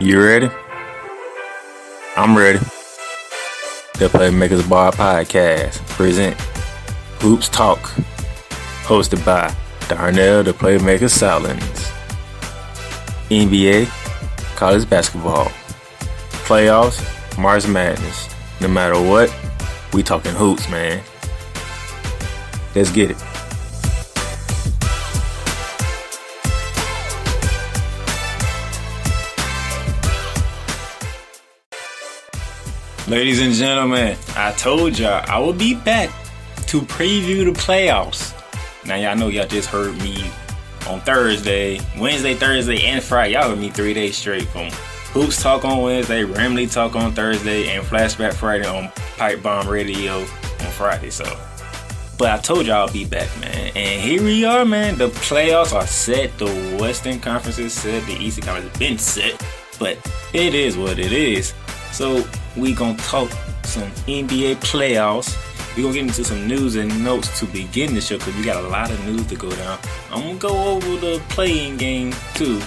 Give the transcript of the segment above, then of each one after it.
You ready? I'm ready. The Playmakers Bar Podcast present Hoops Talk, hosted by Darnell the Playmaker Salins. NBA, college basketball, playoffs, March Madness. No matter what, we talking hoops, man. Let's get it. Ladies and gentlemen, I told y'all I will be back to preview the playoffs. Now y'all know y'all just heard me on Thursday, Wednesday, Thursday, and Friday. Y'all heard me 3 days straight from Hoops Talk on Wednesday, Ramley Talk on Thursday, and Flashback Friday on Pipe Bomb Radio on Friday. But I told y'all I'll be back, man. And here we are, man. The playoffs are set. The Western Conference is set. The Eastern Conference has been set. But it is what it is. So we gonna talk some NBA playoffs. We gonna get into some news and notes to begin the show because we got a lot of news to go down. I'm gonna go over the play-in game too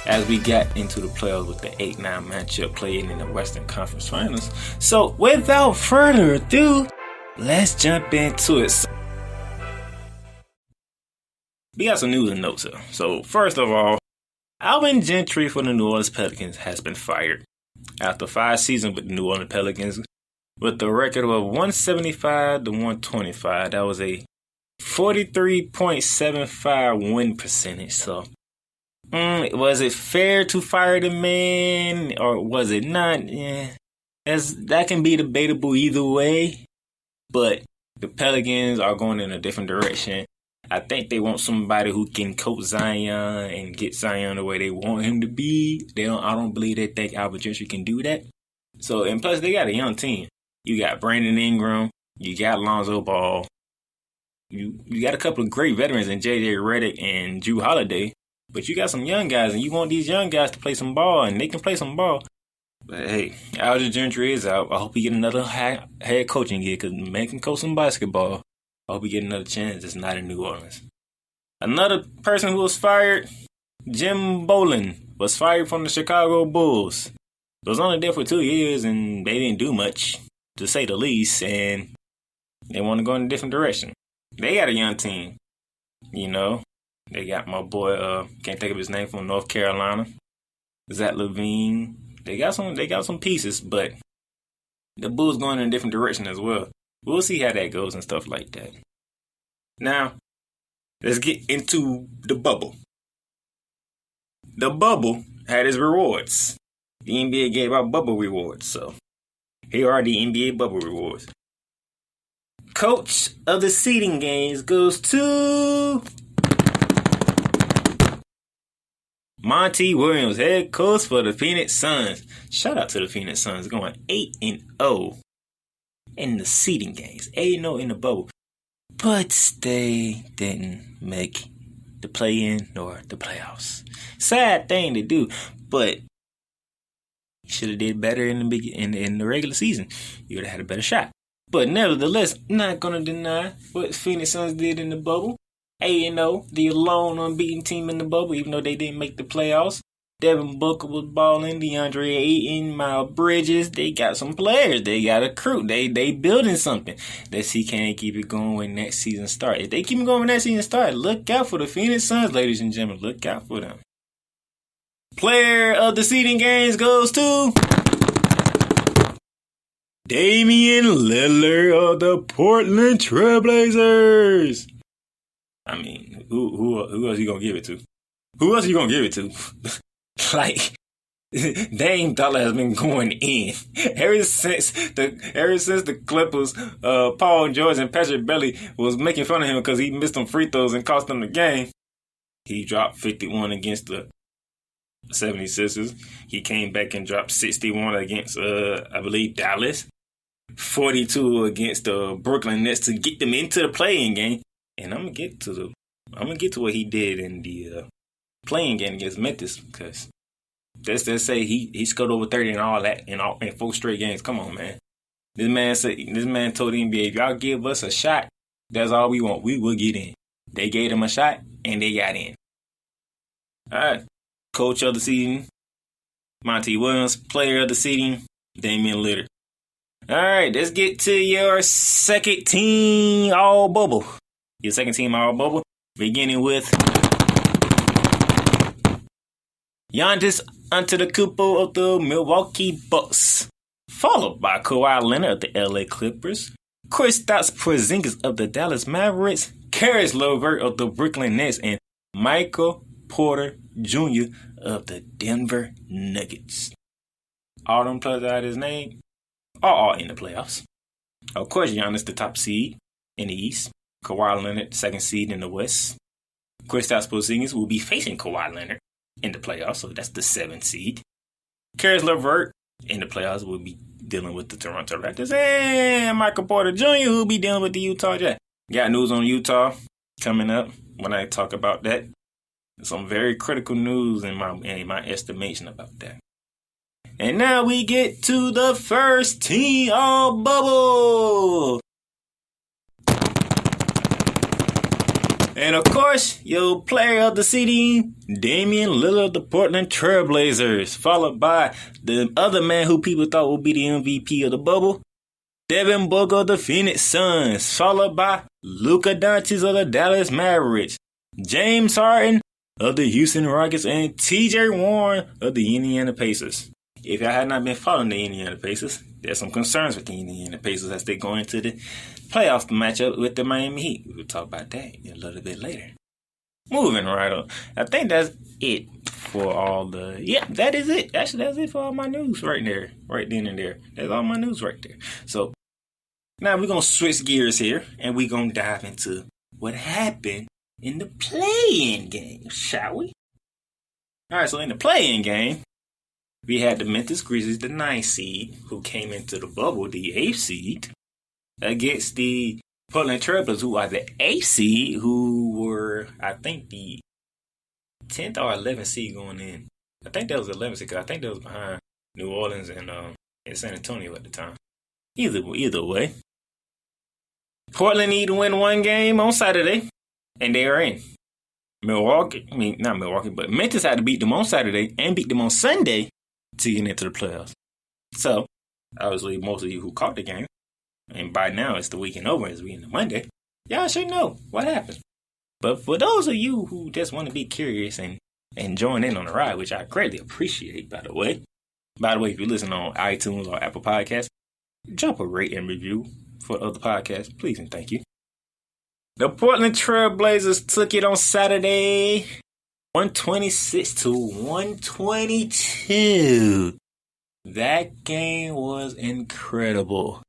as we got into the playoffs with the 8-9 matchup playing in the Western Conference Finals. So without further ado, let's jump into it. We got some news and notes here. So first of all, Alvin Gentry for the New Orleans Pelicans has been fired after 5 seasons with the New Orleans Pelicans with the record of 175 to 125. That was a 43.75 win percentage. So, was it fair to fire the man or was it not? Yeah, that can be debatable either way. But the Pelicans are going in a different direction. I think they want somebody who can coach Zion and get Zion the way they want him to be. I don't believe they think Alvin Gentry can do that. So, and plus they got a young team. You got Brandon Ingram, you got Lonzo Ball, you got a couple of great veterans in J.J. Redick and Jrue Holiday, but you got some young guys, and you want these young guys to play some ball, and they can play some ball. But hey, Alvin Gentry is out. I hope he get another head coaching gig because man can coach some basketball. I hope he get another chance. It's not in New Orleans. Another person who was fired, Jim Boylen, was fired from the Chicago Bulls. He was only there for 2 years, and they didn't do much, to say the least, and they want to go in a different direction. They got a young team, you know. They got my boy, can't think of his name, from North Carolina, Zach LaVine. They got some pieces, but the Bulls going in a different direction as well. We'll see how that goes and stuff like that. Now, let's get into the bubble. The bubble had its rewards. The NBA gave out bubble rewards, so here are the NBA bubble rewards. Coach of the seeding games goes to Monty Williams, head coach for the Phoenix Suns. Shout out to the Phoenix Suns, going 8-0 in the seeding games, 8-0 in the bubble. But they didn't make the play-in nor the playoffs. Sad thing to do, but you should have did better in the regular season. You would have had a better shot. But nevertheless, not gonna deny what Phoenix Suns did in the bubble. 8-0, the lone unbeaten team in the bubble, even though they didn't make the playoffs. Devin Booker was balling, DeAndre Ayton, Miles Bridges. They got some players. They got a crew. They building something. Let's see, can they keep it going when next season starts? If they keep it going when next season starts, look out for the Phoenix Suns, ladies and gentlemen. Look out for them. Player of the seeding games goes to Damian Lillard of the Portland Trailblazers. I mean, who else you gonna give it to? Who else you gonna give it to? Like, Dame Dollar has been going in ever since the Clippers, Paul George and Patrick Beverley was making fun of him because he missed some free throws and cost them the game. He dropped 51 against the 76ers. He came back and dropped 61 against, I believe, Dallas. 42 against the Brooklyn Nets to get them into the play-in game. And I'm gonna get to what he did in the playing game against Memphis, because let's say he scored over 30 and all that in 4 straight games. Come on, man. This man told the NBA, if y'all give us a shot, that's all we want. We will get in. They gave him a shot and they got in. All right. Coach of the season Monty Williams, player of the season, Damian Lillard. All right, let's get to your second team all bubble. Your second team all bubble, beginning with Giannis Antetokounmpo of the Milwaukee Bucks, followed by Kawhi Leonard of the LA Clippers, Kristaps Porzingis of the Dallas Mavericks, Caris LeVert of the Brooklyn Nets, and Michael Porter Jr. of the Denver Nuggets. All them players out of his name are all in the playoffs. Of course, Giannis the top seed in the East. Kawhi Leonard, second seed in the West. Kristaps Porzingis will be facing Kawhi Leonard in the playoffs, so that's the 7th seed. Caris LeVert in the playoffs will be dealing with the Toronto Raptors. And Michael Porter Jr. will be dealing with the Utah Jazz. Got news on Utah coming up when I talk about that. Some very critical news in my estimation about that. And now we get to the first team all bubble. And of course, your player of the season, Damian Lillard of the Portland Trailblazers, followed by the other man who people thought would be the MVP of the bubble, Devin Booker of the Phoenix Suns, followed by Luka Doncic of the Dallas Mavericks, James Harden of the Houston Rockets, and TJ Warren of the Indiana Pacers. If y'all had not been following the Indiana Pacers, there's some concerns with the Indiana Pacers as they go into the playoff matchup with the Miami Heat. We'll talk about that a little bit later. Moving right on. I think that's it for all the... Yeah, that is it. Actually, that's it for all my news right there. Right then and there. That's all my news right there. So, now we're going to switch gears here, and we're going to dive into what happened in the play-in game, shall we? All right, so in the play-in game, we had the Memphis Grizzlies, the 9th seed, who came into the bubble, the 8th seed, against the Portland Trailblazers, who are the 8th seed, who were, I think, the 10th or 11th seed going in. I think that was 11th seed, because I think that was behind New Orleans and San Antonio at the time. Either way, Portland needed to win one game on Saturday, and they are in. Not Milwaukee, but Memphis had to beat them on Saturday and beat them on Sunday to get into the playoffs. So, obviously, most of you who caught the game, and by now it's the weekend over, it's weekend Monday, y'all should know what happened. But for those of you who just want to be curious and join in on the ride, which I greatly appreciate, by the way, if you listen on iTunes or Apple Podcasts, drop a rate and review for other podcasts, please and thank you. The Portland Trailblazers took it on Saturday, 126 to 122. That game was incredible.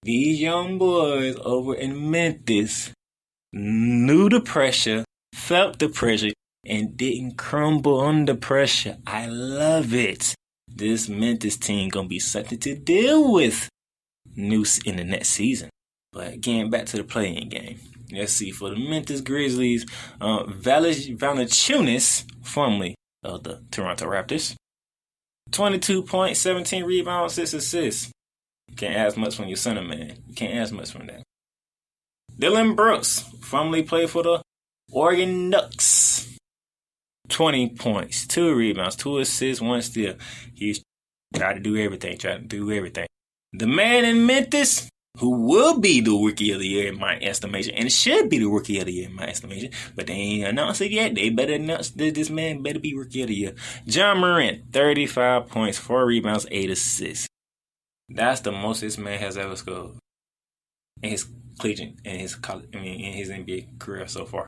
These young boys over in Memphis knew the pressure, felt the pressure, and didn't crumble under pressure. I love it. This Memphis team gonna be something to deal with in the next season. But getting back to the play-in game. Let's see, for the Memphis Grizzlies, Valanciunas, formerly of the Toronto Raptors, 22 points, 17 rebounds, 6 assists. Can't ask much from your center, man. You can't ask much from that. Dillon Brooks, formerly played for the Oregon Ducks, 20 points, 2 rebounds, 2 assists, 1 steal. He's trying to do everything. The man in Memphis, who will be the Rookie of the Year in my estimation, and should be the Rookie of the Year in my estimation, but they ain't announced it yet. They better announce that this man better be Rookie of the Year. Ja Morant, 35 points, 4 rebounds, 8 assists. That's the most this man has ever scored in his collegiate, in his NBA career so far.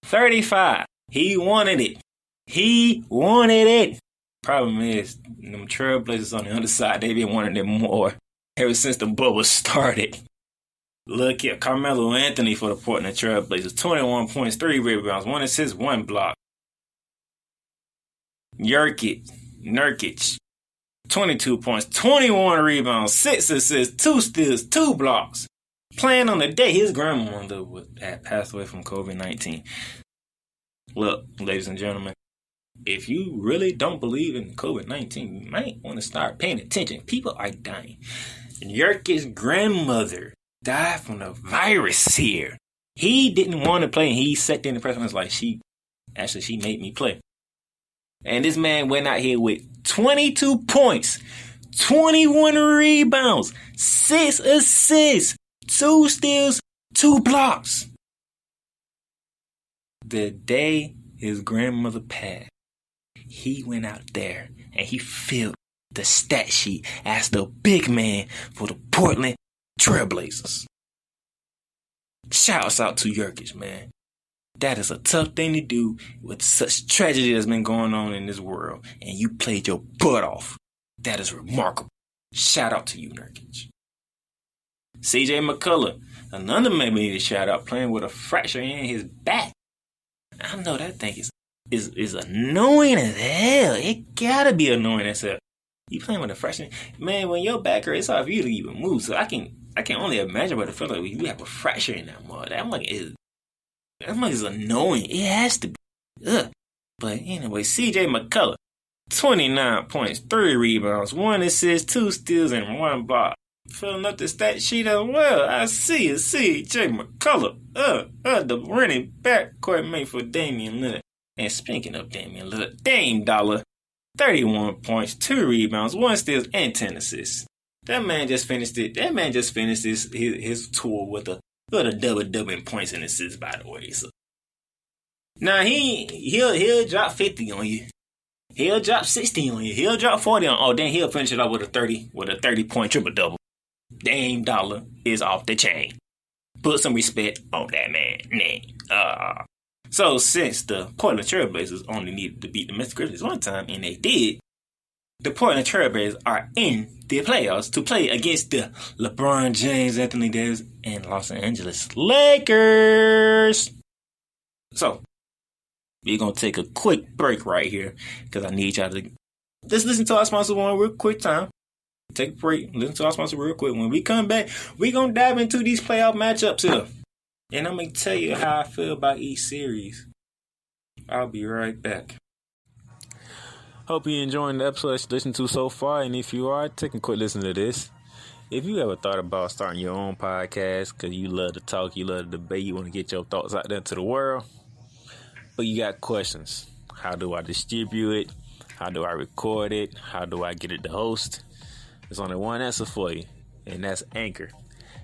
35. He wanted it. Problem is, them Trailblazers on the other side, they been wanting it more ever since the bubble started. Look at Carmelo Anthony for the Portland Trailblazers. 21 points, 3 rebounds, 1 assist, 1 block. Nurkic, 22 points, 21 rebounds, 6 assists, 2 steals, 2 blocks. Playing on the day his grandmother had passed away from COVID-19. Look, ladies and gentlemen, if you really don't believe in COVID-19, you might want to start paying attention. People are dying. Nurkic's grandmother died from the virus here. He didn't want to play, and he sat there in the press conference like, she made me play. And this man went out here with 22 points, 21 rebounds, 6 assists, 2 steals, 2 blocks. The day his grandmother passed, he went out there and he filled the stat sheet as the big man for the Portland Trailblazers. Shouts out to Nurkic, man. That is a tough thing to do with such tragedy that's been going on in this world, and you played your butt off. That is remarkable. Shout out to you, Nurkic. CJ McCullough, another man we need to shout out, playing with a fracture in his back. I know that thing is annoying as hell. It gotta be annoying as hell. You playing with a fracture, man. When your back hurts, it's hard for you to even move. So I can only imagine what it feels like when you have a fracture in that mud. That mug is annoying. It has to be. Ugh. But anyway, CJ McCullough, 29 points, 3 rebounds, 1 assist, 2 steals, and 1 block. Filling up the stat sheet as well. I see it. CJ McCullough. The running backcourt mate for Damian Lillard. And speaking of Damian Lillard, Dame Dollar, 31 points, 2 rebounds, 1 steals, and 10 assists. That man just finished it. That man just finished his tour with a double in points and assists, by the way. So now he'll drop 50 on you. He'll drop 60 on you. He'll drop 40 on. Oh, then he'll finish it off with a 30-point triple-double. Dame Dollar is off the chain. Put some respect on that man name. So since the Portland Trailblazers only needed to beat the Memphis Grizzlies one time, and they did, the Portland Trailblazers are in the playoffs to play against the LeBron James, Anthony Davis, and Los Angeles Lakers. So we're going to take a quick break right here because I need y'all to just listen to our sponsor one real quick time. Take a break, listen to our sponsor real quick. When we come back, we're going to dive into these playoff matchups here. And I'm going to tell you how I feel about each series. I'll be right back. Hope you're enjoying the episode that you listened to so far. And if you are, take a quick listen to this. If you ever thought about starting your own podcast because you love to talk, you love to debate, you want to get your thoughts out there to the world, but you got questions. How do I distribute it? How do I record it? How do I get it to host? There's only one answer for you, and that's Anchor.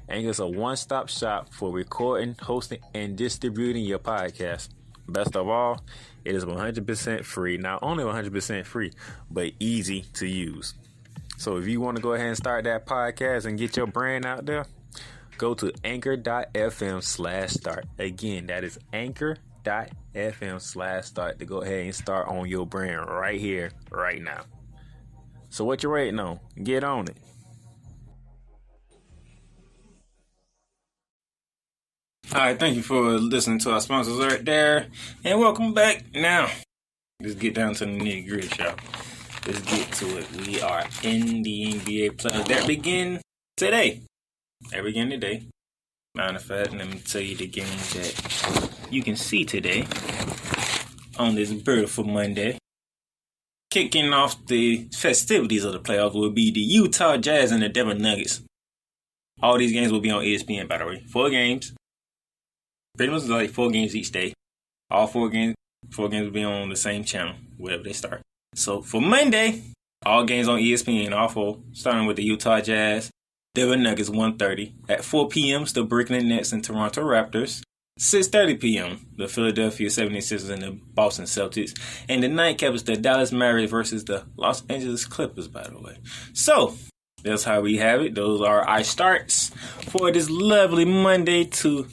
Anchor is a one-stop shop for recording, hosting, and distributing your podcast. Best of all, it is 100% free. Not only 100% free, but easy to use. So if you want to go ahead and start that podcast and get your brand out there, go to anchor.fm/start. Again, that is anchor.fm/start to go ahead and start on your brand right here, right now. So what you waiting on? Get on it. All right, thank you for listening to our sponsors right there, and welcome back. Now, let's get down to the nitty-gritty, y'all. Let's get to it. We are in the NBA playoffs that begin today. They begin today. Matter of fact, let me tell you the games that you can see today on this beautiful Monday. Kicking off the festivities of the playoffs will be the Utah Jazz and the Denver Nuggets. All these games will be on ESPN, by the way. 4 games. Pretty much like 4 games each day. All 4 games will be on the same channel, wherever they start. So for Monday, all games on ESPN, all 4, starting with the Utah Jazz, Denver Nuggets 1:30. At 4 p.m., the Brooklyn Nets and Toronto Raptors. 6:30 p.m., the Philadelphia 76ers and the Boston Celtics. And the nightcap is the Dallas Mavericks versus the Los Angeles Clippers, by the way. So that's how we have it. Those are our starts for this lovely Monday to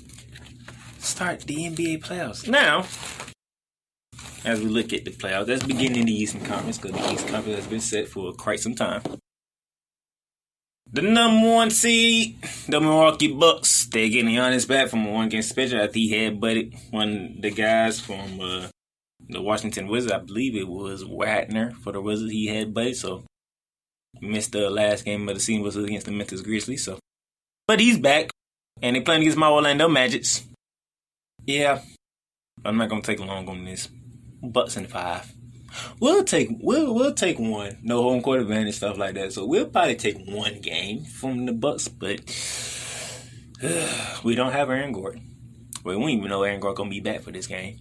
start the NBA playoffs. Now, as we look at the playoffs, let's begin in the Eastern Conference because the Eastern Conference has been set for quite some time. The number 1 seed, the Milwaukee Bucks, they're getting Giannis back from a 1-game special after he had butted one of the guys from the Washington Wizards. I believe it was Wagner for the Wizards he had butted, so missed the last game of the season was against the Memphis Grizzlies. So, but he's back, and they're playing against my Orlando Magics. Yeah, I'm not gonna take long on this. Bucks in 5. We'll take one. No home court advantage, stuff like that. So we'll probably take 1 game from the Bucks, but we don't have Aaron Gordon. Well, we don't even know Aaron Gordon gonna be back for this game.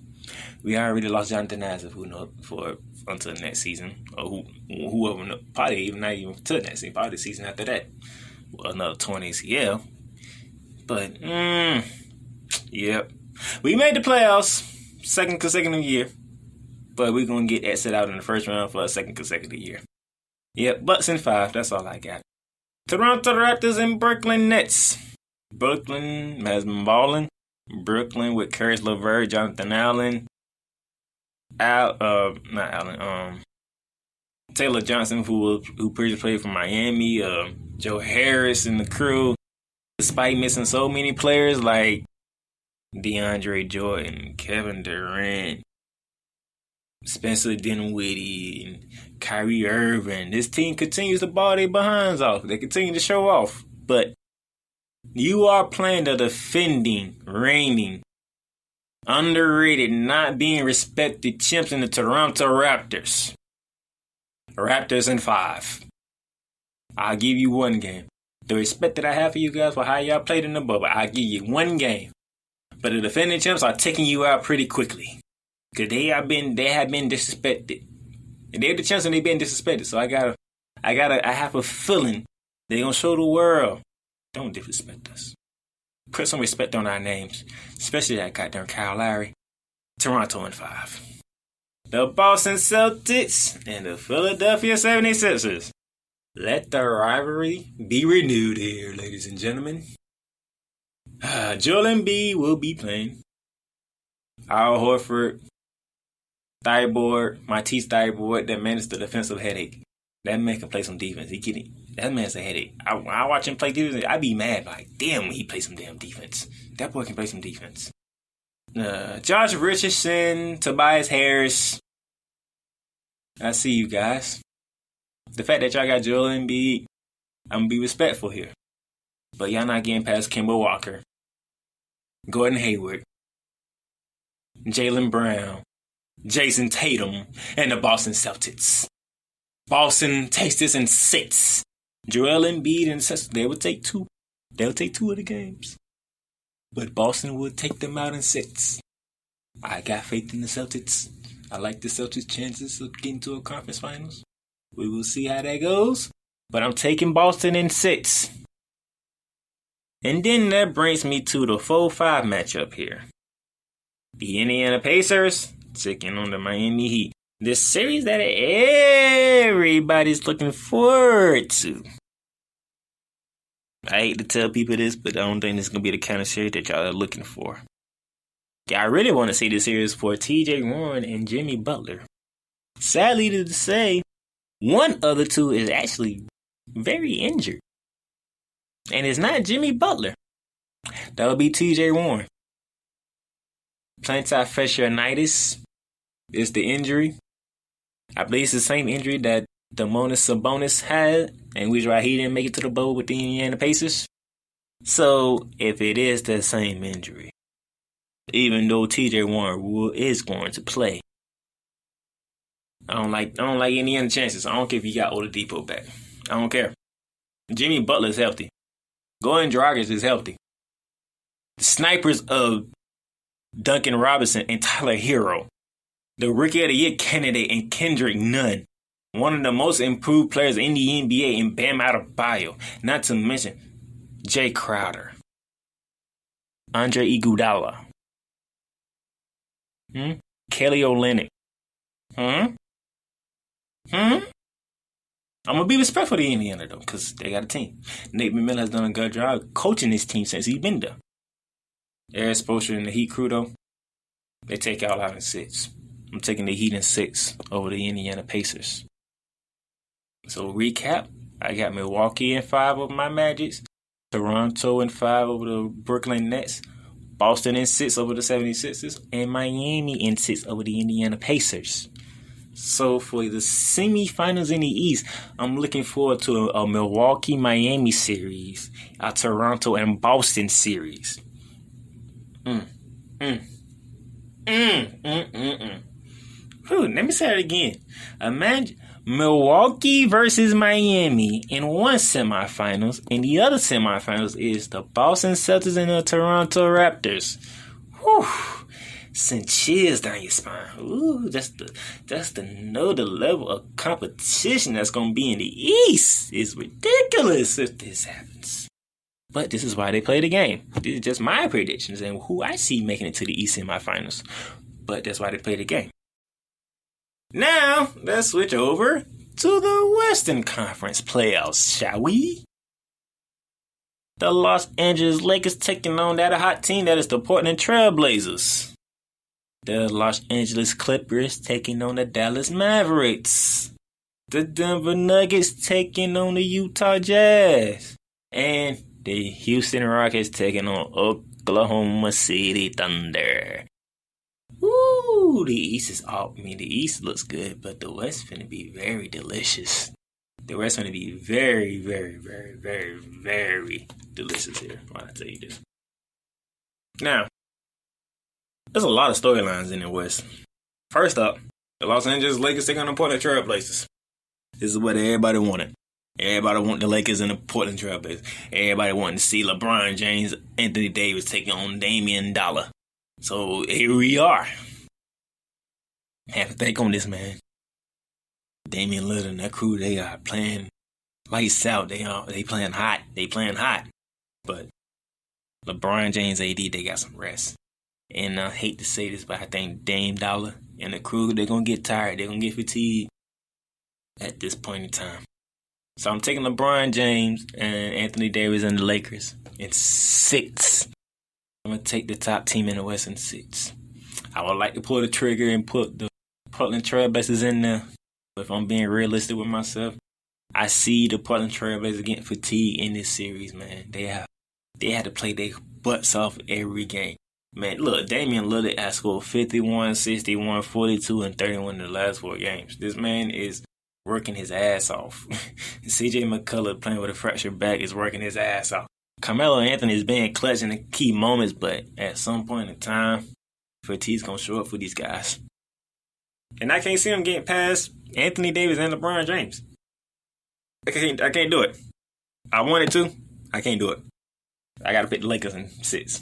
We already lost Jonathan Isaac, who knows, for until next season, or whoever, probably even not even to next season, probably the season after that, another 20 ACL. But yep, we made the playoffs, second consecutive year, but we're gonna get exited out in the first round for a second consecutive year. Yep, Bucks in 5. That's all I got. Toronto Raptors and Brooklyn Nets. Brooklyn has been balling. Brooklyn with Caris LeVert, Jonathan Allen, Taylor Johnson, who previously played for Miami, Joe Harris and the crew. Despite missing so many players like DeAndre Jordan, Kevin Durant, Spencer Dinwiddie, and Kyrie Irving, this team continues to ball their behinds off. They continue to show off. But you are playing the defending, reigning, underrated, not being respected champs in the Toronto Raptors. Raptors in 5. I'll give you one game. The respect that I have for you guys for how y'all played in the bubble, I'll give you one game. But the defending champs are taking you out pretty quickly. Because they have been disrespected. And they're the champs and they've been disrespected. So I have a feeling they're going to show the world. Don't disrespect us. Put some respect on our names. Especially that goddamn Kyle Lowry. Toronto in 5. The Boston Celtics and the Philadelphia 76ers. Let the rivalry be renewed here, ladies and gentlemen. Joel Embiid will be playing. Al Horford, Matisse Thybulle, that man is the defensive headache. That man can play some defense. That man's a headache. I watch him play defense, I be mad. Like, damn, when he plays some damn defense. That boy can play some defense. Josh Richardson, Tobias Harris. I see you guys. The fact that y'all got Joel Embiid, I'm going to be respectful here. But y'all not getting past Kemba Walker, Gordon Hayward, Jaylen Brown, Jason Tatum, and the Boston Celtics. Boston takes this in 6. Joel Embiid and Celtics, they will take 2. They'll take 2 of the games. But Boston will take them out in 6. I got faith in the Celtics. I like the Celtics' chances of getting to a conference finals. We will see how that goes. But I'm taking Boston in 6. And then that brings me to the 4-5 matchup here. The Indiana Pacers taking on the Miami Heat. This series that everybody's looking forward to. I hate to tell people this, but I don't think this is going to be the kind of series that y'all are looking for. I really want to see this series for T.J. Warren and Jimmy Butler. Sadly to say, one of the two is actually very injured. And it's not Jimmy Butler. That would be T.J. Warren. Plantar fasciitis is the injury. I believe it's the same injury that Domantas Sabonis had, and which why he didn't make it to the bowl with the Indiana Pacers. So, if it is the same injury, even though T.J. Warren is going to play, I don't like any other chances. I don't care if you got Oladipo back. I don't care. Jimmy Butler is healthy. Goran Dragic is healthy. The snipers of Duncan Robinson and Tyler Hero. The Rookie of the Year candidate and Kendrick Nunn. One of the most improved players in the NBA in Bam Adebayo. Not to mention Jay Crowder. Andre Iguodala. Kelly Olynyk. I'm going to be respectful to Indiana, though, because they got a team. Nate McMillan has done a good job coaching this team since he's been there. Eric Spoelstra and the Heat crew, though, they take y'all out in 6. I'm taking the Heat in 6 over the Indiana Pacers. So, recap, I got Milwaukee in 5 over my Magics, Toronto in 5 over the Brooklyn Nets, Boston in 6 over the 76ers, and Miami in 6 over the Indiana Pacers. So for the semifinals in the East, I'm looking forward to a Milwaukee-Miami series, a Toronto and Boston series. Let me say it again. Imagine Milwaukee versus Miami in one semifinals, and the other semifinals is the Boston Celtics and the Toronto Raptors. Whew. send chills down your spine. Ooh, just to know the level of competition that's gonna be in the East is ridiculous if this happens. But this is why they play the game. This is just my predictions and who I see making it to the East semifinals. But that's why they play the game. Now, let's switch over to the Western Conference playoffs, shall we? The Los Angeles Lakers taking on that hot team that is the Portland Trail Blazers. The Los Angeles Clippers taking on the Dallas Mavericks. The Denver Nuggets taking on the Utah Jazz. And the Houston Rockets taking on Oklahoma City Thunder. Woo! The East looks good, but the West is going to be very delicious. The West is going to be very, very, very, very, very delicious here. Why I tell you this? Now, there's a lot of storylines in the West. First up, the Los Angeles Lakers taking on the Portland Trail Blazers. This is what everybody wanted. Everybody wanted the Lakers and the Portland Trail Blazers. Everybody wanted to see LeBron James, Anthony Davis taking on Damian Dollar. So here we are. Have to think on this, man. Damian Lillard and that crew, they are playing lights out. They playing hot. They playing hot. But LeBron James, AD, they got some rest. And I hate to say this, but I think Dame Dollar and the crew, they're going to get tired. They're going to get fatigued at this point in time. So I'm taking LeBron James and Anthony Davis and the Lakers in 6. I'm going to take the top team in the West in 6. I would like to pull the trigger and put the Portland Trail Blazers in there. But if I'm being realistic with myself, I see the Portland Trail Blazers getting fatigued in this series, man. They had to play their butts off every game. Man, look, Damian Lillard has scored 51, 61, 42, and 31 in the last 4 games. This man is working his ass off. CJ McCullough, playing with a fractured back, is working his ass off. Carmelo Anthony is being clutch in the key moments, but at some point in time, fatigue's going to show up for these guys. And I can't see them getting past Anthony Davis and LeBron James. I can't do it. I wanted to. I can't do it. I got to pick the Lakers in 6.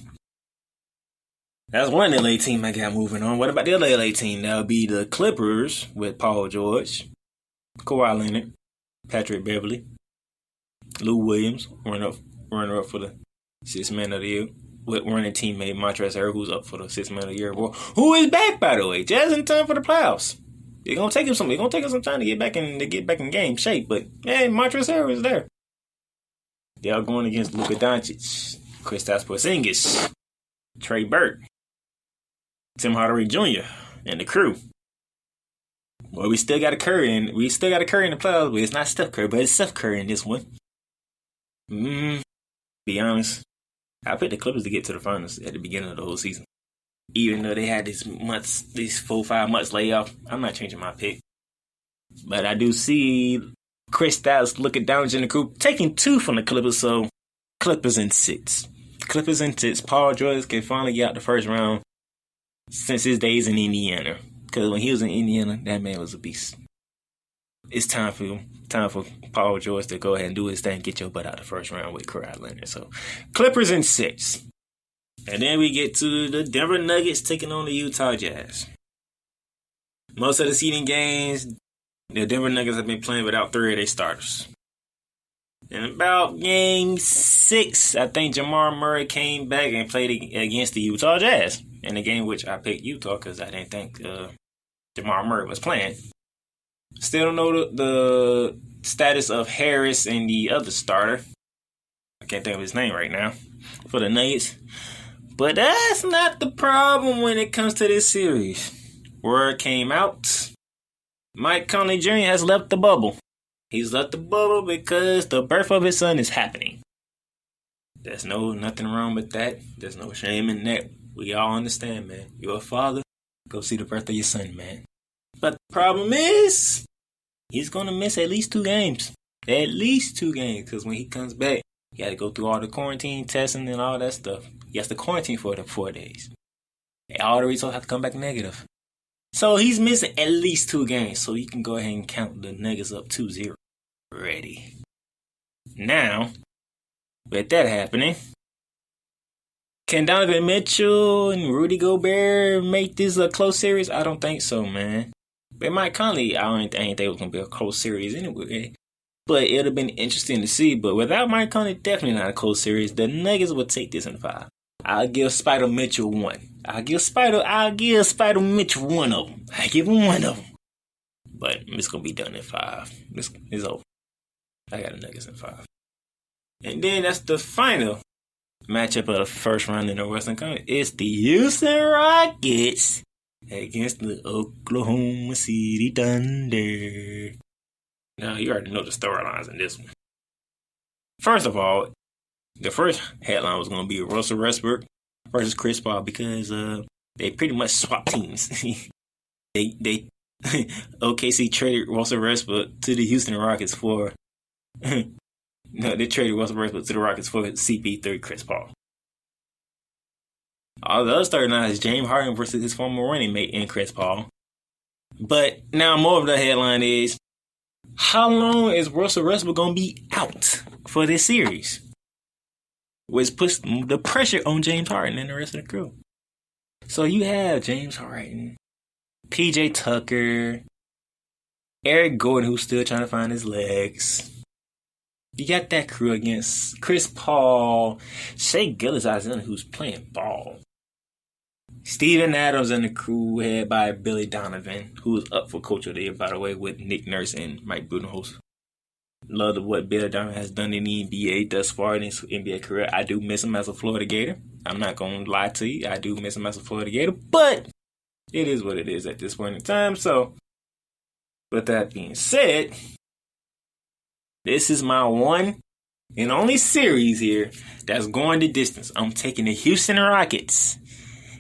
That's one LA team I got moving on. What about the other LA team? That'll be the Clippers with Paul George, Kawhi Leonard, Patrick Beverley, Lou Williams, runner up for the 6th Man of the Year, with running teammate Montrezl Harrell, who's up for the 6th Man of the Year award, who is back, by the way, just in time for the playoffs. It's gonna take him some time to get back in game shape, but hey, Montrezl Harrell is there. They are going against Luka Doncic, Kristaps Porzingis, Trey Burke, Tim Hardaway Jr. and the crew. Well, we still got a Curry in the playoffs, but it's not Steph Curry, but it's Steph Curry in this one. Be honest, I picked the Clippers to get to the finals at the beginning of the whole season. Even though they had these 4-5 months layoff, I'm not changing my pick. But I do see Kristaps looking down in the group, taking 2 from the Clippers, so Clippers in 6. Clippers in 6. Paul George can finally get out the first round since his days in Indiana. Because when he was in Indiana, that man was a beast. It's time for Paul George to go ahead and do his thing, get your butt out the first round with Kawhi Leonard. So, Clippers in 6. And then we get to the Denver Nuggets taking on the Utah Jazz. Most of the seeding games, the Denver Nuggets have been playing without 3 of their starters. And about game 6, I think Jamal Murray came back and played against the Utah Jazz. In the game which I picked Utah because I didn't think Jamal Murray was playing. Still don't know the status of Harris and the other starter. I can't think of his name right now for the Nuggets. But that's not the problem when it comes to this series. Word came out. Mike Conley Jr. has left the bubble. He's left the bubble because the birth of his son is happening. There's nothing wrong with that. There's no shame in that. We all understand, man. You're a father. Go see the birth of your son, man. But the problem is, he's going to miss at least 2 games. At least 2 games. Because when he comes back, he got to go through all the quarantine testing and all that stuff. He has to quarantine for the 4 days. And all the results have to come back negative. So he's missing at least 2 games. So you can go ahead and count the Nuggets up 2-0. Ready. Now, with that happening, Can Donovan Mitchell and Rudy Gobert make this a close series? I don't think so, man. But Mike Conley, I ain't think it was going to be a close series anyway. But it would have been interesting to see. But without Mike Conley, definitely not a close series. The Nuggets will take this in 5. I'll give Spider Mitchell 1. I'll give Spider Mitchell one of them. I give him one of them. But it's going to be done in 5. It's over. I got the Nuggets in 5. And then that's the final matchup of the first round in the Western Conference. It's the Houston Rockets against the Oklahoma City Thunder. Now, you already know the storylines in this one. First of all, the first headline was going to be Russell Westbrook versus Chris Paul because they pretty much swapped teams. they OKC traded Russell Westbrook to the Houston Rockets for no, they traded Russell Westbrook to the Rockets for CP3 Chris Paul. All the other storyline is James Harden versus his former running mate in Chris Paul. But now more of the headline is, how long is Russell Westbrook going to be out for this series? Which puts the pressure on James Harden and the rest of the crew. So you have James Harden, PJ Tucker, Eric Gordon, who's still trying to find his legs. You got that crew against Chris Paul, Shai Gilgeous-Alexander, who's playing ball. Steven Adams and the crew head by Billy Donovan, who is up for Coach of the Year, by the way, with Nick Nurse and Mike Budenholzer. Love what Billy Donovan has done in the NBA thus far in his NBA career. I do miss him as a Florida Gator. I'm not going to lie to you. I do miss him as a Florida Gator, but it is what it is at this point in time. So, with that being said, this is my one and only series here that's going the distance. I'm taking the Houston Rockets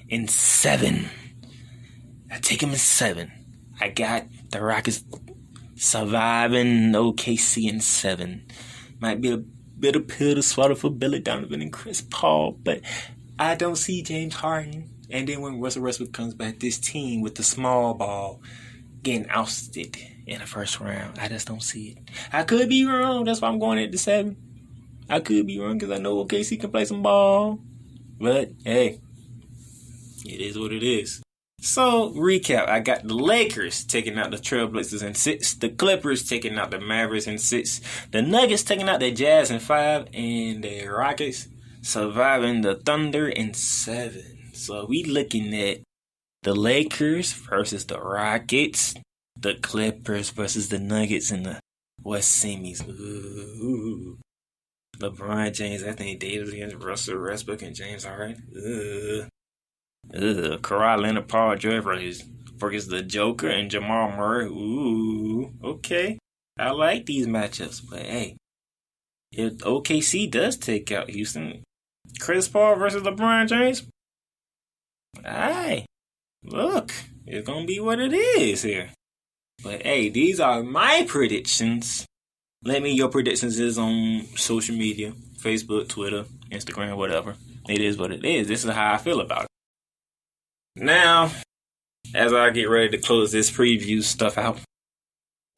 in 7. I take them in 7. I got the Rockets surviving OKC in 7. Might be a bitter pill to swallow for Billy Donovan and Chris Paul, but I don't see James Harden. And then when Russell Westbrook comes back, this team with the small ball getting ousted in the first round. I just don't see it. I could be wrong. That's why I'm going at the 7. I could be wrong because I know OKC can play some ball. But, hey, it is what it is. So, recap. I got the Lakers taking out the Trailblazers in 6. The Clippers taking out the Mavericks in 6. The Nuggets taking out the Jazz in 5. And the Rockets surviving the Thunder in 7. So, we looking at the Lakers versus the Rockets. The Clippers versus the Nuggets in the West semis. Ooh. LeBron James, Anthony Davis against Russell Westbrook and James Harden. Kawhi Leonard, Paul George versus the Joker and Jamal Murray. Ooh, okay. I like these matchups, but hey, if OKC does take out Houston, Chris Paul versus LeBron James, hey, look, it's gonna be what it is here. But hey, these are my predictions. Let me know your predictions is on social media, Facebook, Twitter, Instagram, whatever. It is what it is. This is how I feel about it. Now, as I get ready to close this preview stuff out,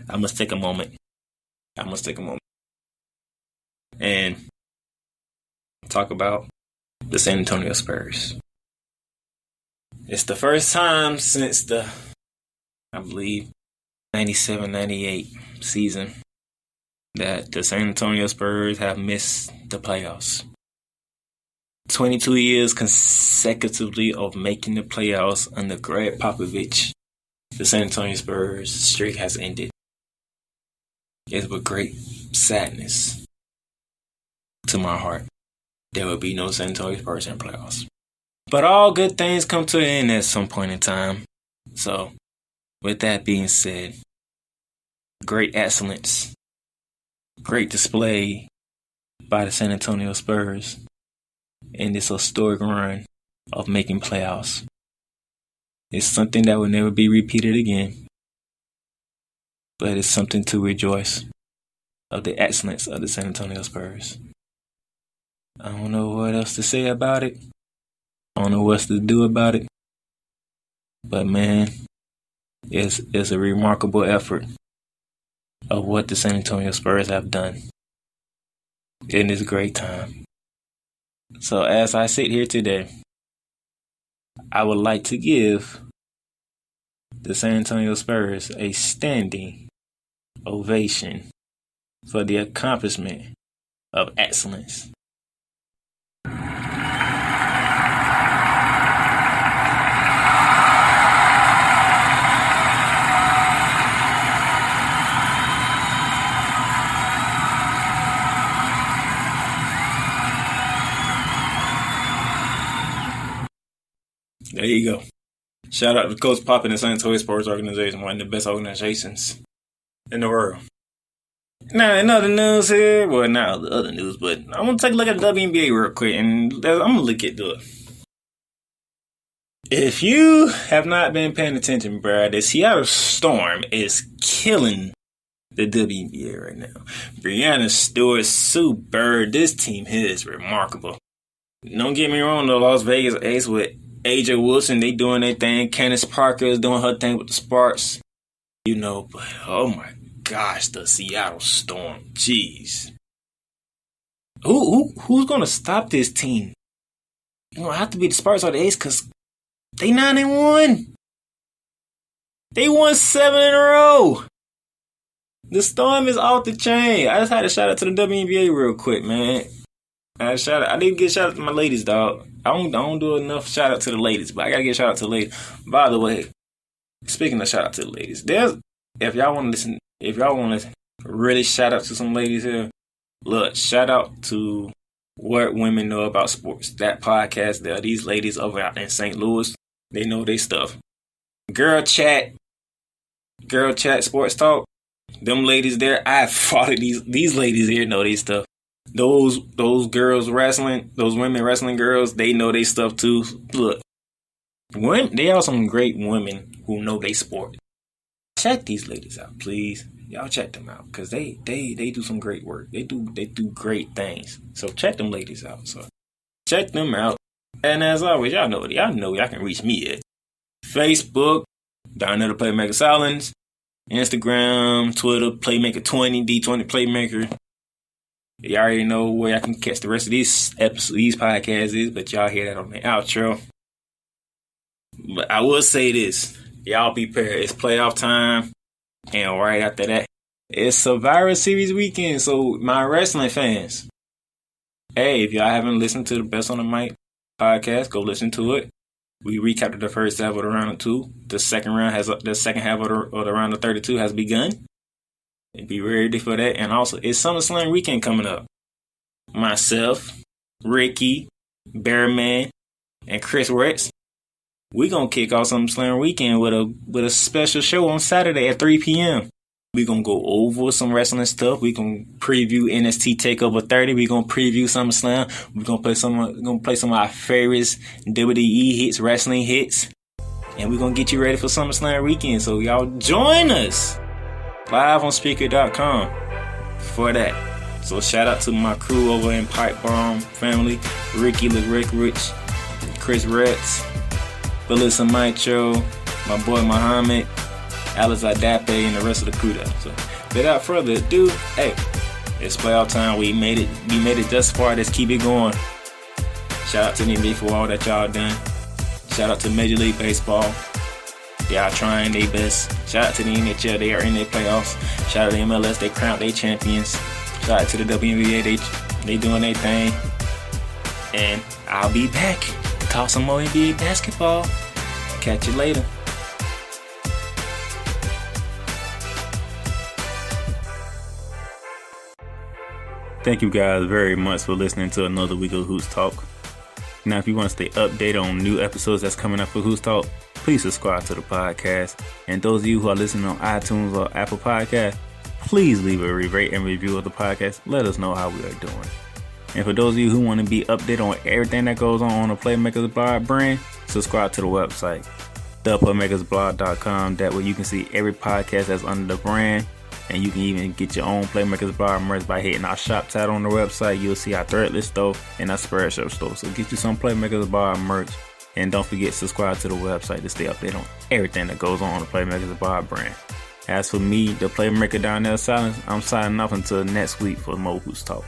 I must take a moment. And talk about the San Antonio Spurs. It's the first time since I believe, 97-98 season that the San Antonio Spurs have missed the playoffs. 22 years consecutively of making the playoffs under Greg Popovich, the San Antonio Spurs streak has ended. It's with great sadness to my heart. There will be no San Antonio Spurs in playoffs. But all good things come to an end at some point in time. So, with that being said, great excellence, great display by the San Antonio Spurs in this historic run of making playoffs. It's something that will never be repeated again. But it's something to rejoice of the excellence of the San Antonio Spurs. I don't know what else to say about it. I don't know what else to do about it. But man, it's a remarkable effort of what the San Antonio Spurs have done in this great time. So as I sit here today, I would like to give the San Antonio Spurs a standing ovation for the accomplishment of excellence. There you go. Shout out to Coach Pop and the San Antonio Sports Organization, one of the best organizations in the world. Now, in other news here, well, not the other news, but I want to take a look at the WNBA real quick, and I'm going to look at the... If you have not been paying attention, bro, the Seattle Storm is killing the WNBA right now. Breanna Stewart, Sue Bird, this team here is remarkable. Don't get me wrong, the Las Vegas Ace with AJ Wilson, they doing their thing. Candace Parker is doing her thing with the Sparks. You know, but oh my gosh, the Seattle Storm. Jeez. Who's gonna stop this team? You know, have to be the Sparks or the Ace because they 9-1. They won 7 in a row. The Storm is off the chain. I just had to shout out to the WNBA real quick, man. I didn't get shout out to my ladies, dog. I don't do enough shout out to the ladies, but I gotta get shout out to the ladies. By the way, speaking of shout out to the ladies, if y'all want to really shout out to some ladies here, look, shout out to What Women Know About Sports. That podcast, there are these ladies over out in St. Louis. They know their stuff. Girl Chat Sports Talk. Them ladies there, I followed these ladies here know their stuff. Those girls wrestling, those women wrestling girls, they know they stuff too. Look, they are some great women who know they sport. Check these ladies out, please. Y'all check them out because they do some great work. They do great things. So check them ladies out. So check them out. And as always, y'all know y'all can reach me at Facebook, down there to Playmaker Silence, Instagram, Twitter, Playmaker20, D20 Playmaker. You already know where I can catch the rest of these podcasts is, but y'all hear that on the outro. But I will say this. Y'all be prepared. It's playoff time. And right after that, it's Survivor Series weekend. So my wrestling fans, hey, if y'all haven't listened to the Best on the Mic podcast, go listen to it. We recapped the first half of the round of 2. The second half of the round of 32 has begun. Be ready for that. And also, it's SummerSlam weekend coming up. Myself, Ricky, Bearman, and Chris Rex, we gonna kick off SummerSlam weekend with a special show on Saturday at 3 p.m. We gonna go over some wrestling stuff. We gonna preview NXT TakeOver 30. We gonna preview SummerSlam. We gonna play some of our favorites WWE hits, wrestling hits, and we gonna get you ready for SummerSlam weekend. So y'all join us live on Speaker.com for that. So shout out to my crew over in Pipe Bomb family, Ricky LaRick, Chris Retz, Melissa Macho, my boy Muhammad, Alice Adape, and the rest of the crew there. So without further ado, hey, it's playoff time. We made it thus far. Let's keep it going. Shout out to the NBA for all that y'all done. Shout out to Major League Baseball. They are trying their best. Shout out to the NHL. They are in their playoffs. Shout out to the MLS. They crowned their champions. Shout out to the WNBA. They doing their thing. And I'll be back. Talk some more NBA basketball. Catch you later. Thank you guys very much for listening to another week of Hoots Talk. Now, if you want to stay updated on new episodes that's coming up for Hoots Talk, please subscribe to the podcast. And those of you who are listening on iTunes or Apple Podcasts, please leave a rate and review of the podcast. Let us know how we are doing. And for those of you who want to be updated on everything that goes on the Playmakers Blog brand, subscribe to the website, theplaymakersblog.com. That way you can see every podcast that's under the brand. And you can even get your own Playmakers Blog merch by hitting our shop tab on the website. You'll see our Threadless store and our Spreadshirt store. So get you some Playmakers Blog merch. And don't forget to subscribe to the website to stay updated on everything that goes on the Playmakers Blog brand. As for me, the Playmaker down there, Silence, I'm signing off until next week for more Hoots Talk.